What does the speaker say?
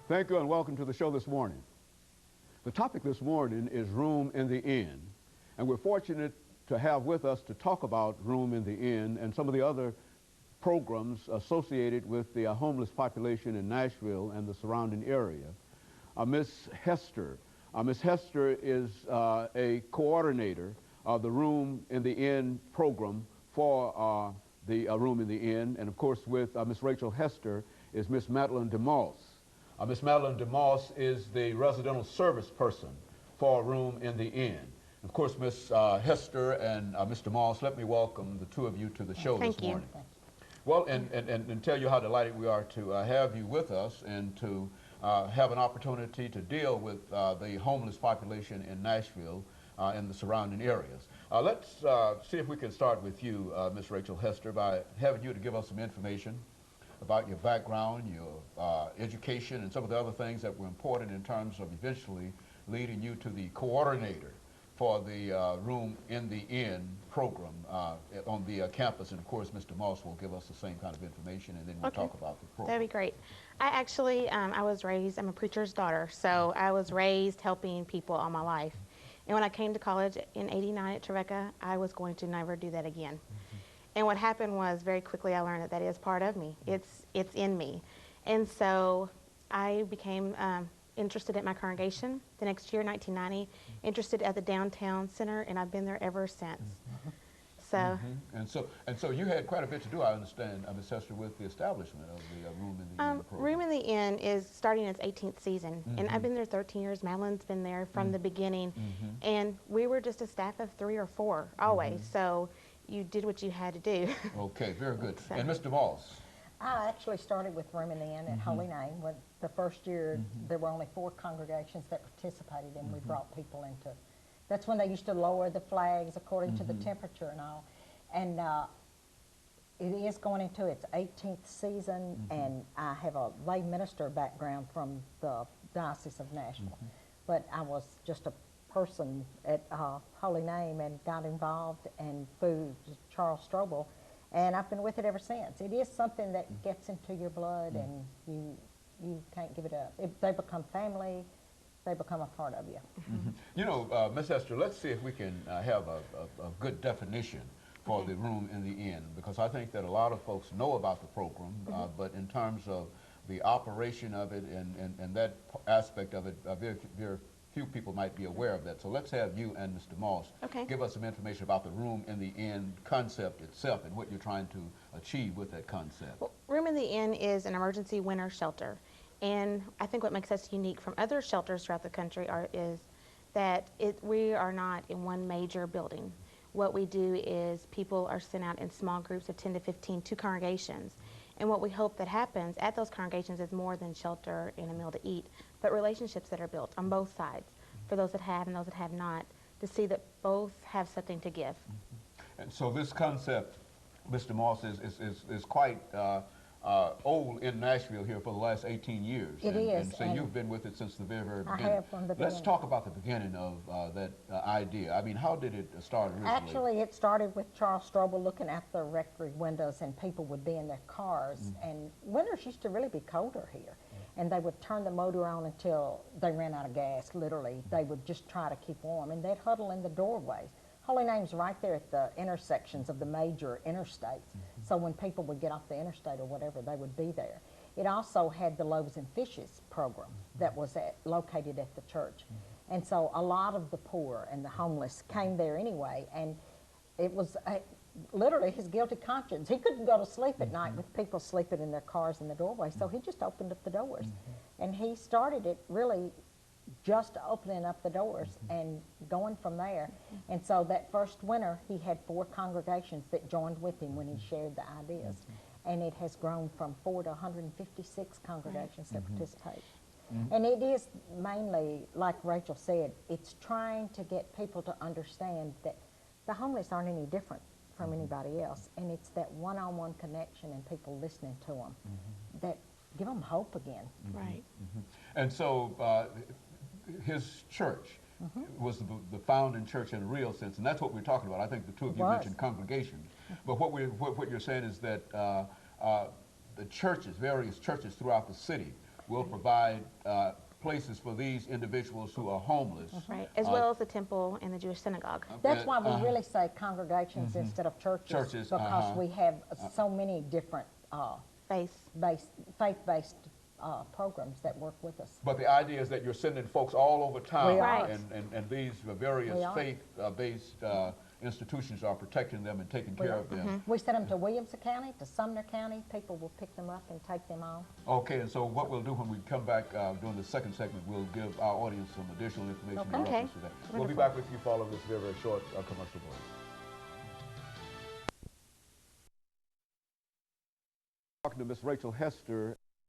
Thank you and welcome to the show this morning. The topic this morning is Room in the Inn, and we're fortunate to have with us to talk about Room in the Inn and some of the other programs associated with the homeless population in Nashville and the surrounding area. Ms. Hester. Ms. Hester is a coordinator of the Room in the Inn program for the Room in the Inn, and of course with Ms. Rachel Hester is Ms. MDeMoss1. Ms. MDeMoss1 is the residential service person for Room in the Inn. Of course, Ms. Hester and Mr. Moss, let me welcome the two of you to the show this morning. Thank you. Well, and tell you how delighted we are to have you with us and to have an opportunity to deal with the homeless population in Nashville and the surrounding areas. Let's see if we can start with you, Ms. Rachel Hester, by having you to give us some information about your background, your education, and some of the other things that were important in terms of eventually leading you to the coordinator for the Room in the Inn program on the campus. And of course, Mr. Moss will give us the same kind of information, and then we'll talk about the program. That'd be great. I actually, I was raised, I'm a preacher's daughter, so I was raised helping people all my life. And when I came to college in '89 at Trevecca, I was going to never do that again. And what happened was very quickly I learned that that is part of me. It's in me. And so I became interested in my congregation the next year, 1990, interested at the downtown center, and I've been there ever since. So, and so you had quite a bit to do, I understand, Ms. Hester, with the establishment of the Room in the Inn program. Room in the Inn is starting its 18th season, and I've been there 13 years. Madeline's been there from the beginning, and we were just a staff of 3 or 4 always. So you did what you had to do. Okay, very good. So. And Mr. Moss? I actually started with Room in the Inn at Holy Name. When the first year, there were only 4 congregations that participated, and we brought people into. That's when they used to lower the flags according to the temperature and all. And it is going into its 18th season, and I have a lay minister background from the Diocese of Nashville. But I was just a person at Holy Name and got involved in food, Charles Strobel, and I've been with it ever since. It is something that gets into your blood, and you can't give it up. They become family. They become a part of you. You know, Ms. Hester, let's see if we can have a good definition for the Room in the Inn, because I think that a lot of folks know about the program, but in terms of the operation of it and that aspect of it, very few people might be aware of that. So let's have you and Mr. Moss give us some information about the Room in the Inn concept itself and what you're trying to achieve with that concept. Well, Room in the Inn is an emergency winter shelter. And I think what makes us unique from other shelters throughout the country is that we are not in one major building. What we do is people are sent out in small groups of 10 to 15 to congregations. And what we hope that happens at those congregations is more than shelter and a meal to eat, but relationships that are built on both sides, for those that have and those that have not, to see that both have something to give. And so this concept, Mr. Moss, is quite old in Nashville here for the last 18 years. It is. And so you've been with it since the very, very beginning. I have from the beginning. Let's talk about the beginning of that idea. I mean, how did it start originally? Actually, it started with Charles Strobel looking out the rectory windows, and people would be in their cars. And winters used to really be colder here. And they would turn the motor on until they ran out of gas, literally. They would just try to keep warm, and they'd huddle in the doorways. Holy Name's right there at the intersections of the major interstates. So when people would get off the interstate or whatever, they would be there. It also had the Loaves and Fishes program that was located at the church. And so a lot of the poor and the homeless came there anyway, and it was literally his guilty conscience. He couldn't go to sleep at night with people sleeping in their cars in the doorway, so he just opened up the doors. And he started it really just opening up the doors and going from there. And so that first winter, he had 4 congregations that joined with him when he shared the ideas. And it has grown from 4 to 156 congregations that participate. And it is mainly, like Rachel said, it's trying to get people to understand that the homeless aren't any different from anybody else. And it's that one-on-one connection and people listening to them that give them hope again. Right. And so his church was the founding church in a real sense, and that's what we're talking about. I think the two of you mentioned congregations, but what you're saying is that the churches, various churches throughout the city, will provide places for these individuals who are homeless. Right, as well as the temple and the Jewish synagogue. That's why we really say congregations instead of churches. Churches, Because we have so many different faith-based programs that work with us. But the idea is that you're sending folks all over town, We are. and these various faith-based institutions are protecting them and taking care of them. We send them to Williamson County, to Sumner County. People will pick them up and take them on. Okay, and so what we'll do when we come back during the second segment, we'll give our audience some additional information in reference to that. We'll be back with you following this very, very short commercial break. Talking to Ms. RHester.